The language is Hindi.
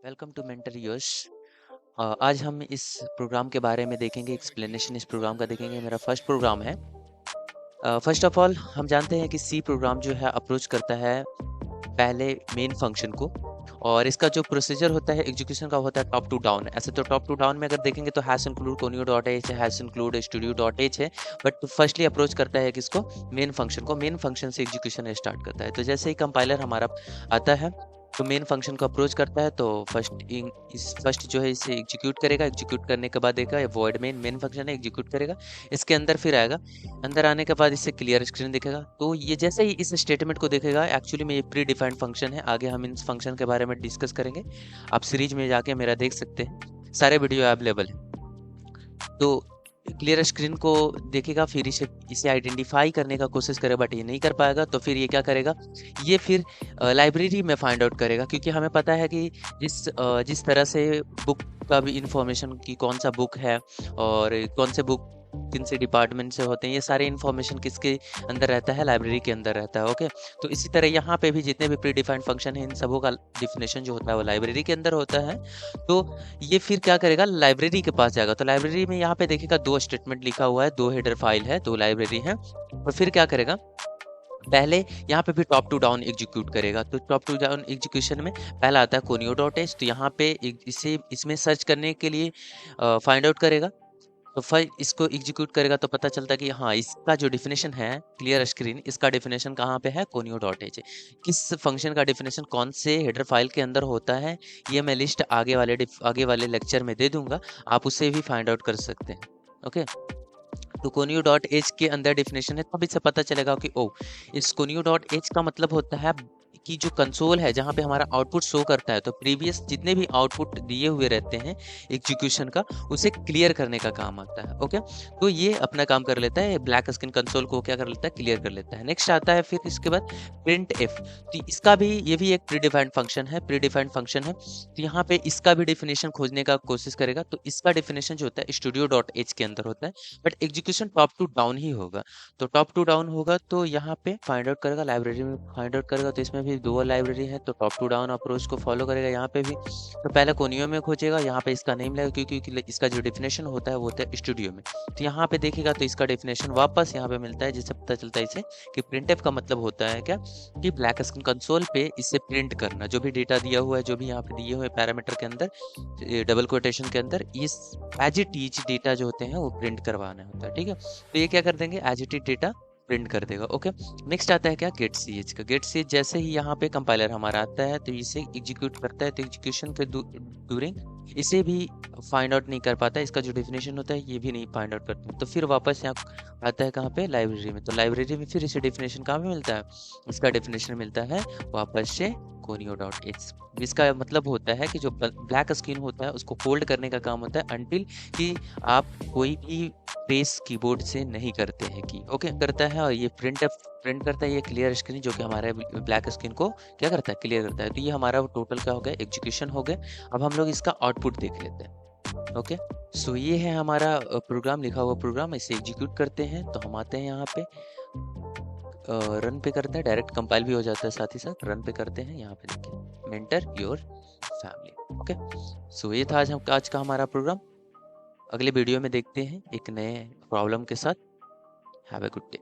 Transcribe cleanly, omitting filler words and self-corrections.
वेलकम टू मेंटर यश। आज हम इस प्रोग्राम के बारे में देखेंगे, एक्सप्लेनेशन इस प्रोग्राम का देखेंगे। मेरा फर्स्ट प्रोग्राम है। फर्स्ट ऑफ ऑल हम जानते हैं कि सी प्रोग्राम जो है अप्रोच करता है पहले मेन फंक्शन को, और इसका जो प्रोसीजर होता है एग्जीक्यूशन का होता है टॉप टू डाउन। ऐसे तो टॉप टू डाउन में अगर देखेंगे तो hash include conio dot h है, hash include studio dot h है, बट फर्स्टली अप्रोच करता है किसको, मेन फंक्शन को। मेन फंक्शन से एग्जीक्यूशन स्टार्ट करता है। तो जैसे ही कंपाइलर हमारा आता है तो मेन फंक्शन को अप्रोच करता है, तो फर्स्ट जो है इसे एग्जीक्यूट करेगा। एग्जीक्यूट करने के बाद देगा वॉइड मेन फंक्शन है, एग्जीक्यूट करेगा, इसके अंदर फिर आएगा। अंदर आने के बाद इससे क्लियर स्क्रीन दिखेगा। तो ये जैसे ही इस स्टेटमेंट को देखेगा, एक्चुअली में ये प्री डिफाइंड फंक्शन है। आगे हम इन फंक्शन के बारे में डिस्कस करेंगे। आप सीरीज में जाके मेरा देख सकते हैं, सारे वीडियो अवेलेबल है। तो क्लियर स्क्रीन को देखेगा, फिर इसे इसे आइडेंटिफाई करने का कोशिश करेगा, बट ये नहीं कर पाएगा। तो फिर ये क्या करेगा, ये फिर लाइब्रेरी में फाइंड आउट करेगा, क्योंकि हमें पता है कि जिस तरह से बुक का भी इंफॉर्मेशन कि कौन सा बुक है और कौन से बुक किन से डिपार्टमेंट से होते हैं, ये सारे इन्फॉर्मेशन किसके अंदर रहता है, लाइब्रेरी के अंदर रहता है। ओके, तो इसी तरह यहाँ पे भी जितने भी प्री डिफाइंड फंक्शन है, इन सबों का डिफिनेशन जो होता है वो लाइब्रेरी के अंदर होता है। तो ये फिर क्या करेगा, लाइब्रेरी के पास जाएगा। तो लाइब्रेरी में यहाँ पे देखिएगा दो स्टेटमेंट लिखा हुआ है, दो हेडर फाइल है, दो लाइब्रेरी है। और फिर क्या करेगा, पहले यहाँ पे भी टॉप टू डाउन एग्जीक्यूट करेगा। तो टॉप टू डाउन एग्जीक्यूशन में पहला आता है कोनियो डॉट एच। तो यहाँ पे इसे इसमें सर्च करने के लिए फाइंड आउट करेगा। तो फिर इसको एग्जीक्यूट करेगा तो पता चलता है कि हाँ, इसका जो डिफिनेशन है क्लियर स्क्रीन, इसका डिफिनेशन कहाँ पे है, कोनियो डॉट एच। किस फंक्शन का डिफिनेशन कौन से हेडर फाइल के अंदर होता है, ये मैं लिस्ट आगे वाले लेक्चर में दे दूंगा, आप उसे भी फाइंड आउट कर सकते हैं। ओके, तो कोनियो डॉट एच के अंदर डिफिनेशन है, तब इससे पता चलेगा कि ओ, इस कोनियो डॉट एच का मतलब होता है कि जो कंसोल है जहाँ पे हमारा आउटपुट शो करता है, तो प्रीवियस जितने भी आउटपुट दिए हुए रहते हैं एग्जीक्यूशन का, उसे क्लियर करने का काम आता है। ओके, तो ये अपना काम कर लेता है, ब्लैक स्क्रीन कंसोल को क्या कर लेता है, क्लियर कर लेता है। नेक्स्ट आता है फिर इसके बाद प्रिंट एफ। तो इसका भी, ये भी एक प्रीडिफाइंड फंक्शन है, प्रीडिफाइंड फंक्शन है। तो यहाँ पे इसका भी डिफिनेशन खोजने का कोशिश करेगा। तो इसका डिफिनेशन जो होता है स्टूडियो डॉट एच के अंदर होता है, but execution top to down ही होगा। तो टॉप टू डाउन होगा तो यहाँ पे फाइंड आउट करेगा, लाइब्रेरी में फाइंड आउट करेगा। तो इसमें भी दो लाइब्रेरी है, तो टॉप टू डाउन अप्रोच को फॉलो करेगा यहाँ पे भी। तो पहले कोनियो में खोजेगा, यहाँ पे इसका नेम लगेगा, क्योंकि इसका जो डिफिनेशन होता है वो होता है स्टूडियो में। तो यहाँ पे देखेगा तो इसका डिफिनेशन वापस यहाँ पे मिलता है, जिससे पता चलता है इसे कि प्रिंटफ का मतलब होता है क्या, कि ब्लैक स्क्रीन कंसोल पे इसे प्रिंट करना, जो भी डेटा दिया हुआ है, जो भी यहाँ पे दिए हुए पैरामीटर के अंदर, डबल कोटेशन के अंदर, इस एज इट इज डेटा जो होते हैं वो प्रिंट करवाना होता है। ठीक है, तो ये क्या कर देंगे, as it is data print कर देगा। ओके, नेक्स्ट आता है क्या, गेट सी एच का। गेट सी एच जैसे ही यहाँ पे कंपाइलर हमारा आता है तो इसे एग्जीक्यूट करता है। तो एग्जीक्यूशन के ड्यूरिंग इसे भी फाइंड आउट नहीं कर पाता, इसका जो डेफिनेशन होता है ये भी नहीं फाइंड आउट करता। तो फिर वापस यहाँ आता है कहाँ पे, लाइब्रेरी में। तो लाइब्रेरी में फिर इसे डेफिनेशन कहाँ पे मिलता है, इसका डेफिनेशन मिलता है वापस से कोनियो डॉट एच। इसका मतलब होता है कि जो ब्लैक स्क्रीन होता है उसको होल्ड करने का काम होता है अनटिल कि आप कोई भी प्रेस कीबोर्ड से नहीं करते हैं कि ओके करता है। और ये प्रिंट करता है ये क्लियर स्क्रीन, जो कि हमारे ब्लैक स्क्रीन को क्या करता है, क्लियर करता है। तो ये हमारा टोटल क्या हो गया, एग्जीक्यूशन हो गया। अब हम लोग इसका आउटपुट देख लेते हैं। ओके, सो ये है हमारा प्रोग्राम, लिखा हुआ प्रोग्राम। इसे एग्जीक्यूट करते हैं तो हम आते हैं यहाँ पे, रन पे करते हैं, डायरेक्ट कंपाइल भी हो जाता है, साथ ही साथ रन पे करते हैं। यहाँ पे देखिए, मेंटर योर फैमिली। ओके, सो ये था आज का हमारा प्रोग्राम। अगले वीडियो में देखते हैं एक नए प्रॉब्लम के साथ। Have a good day.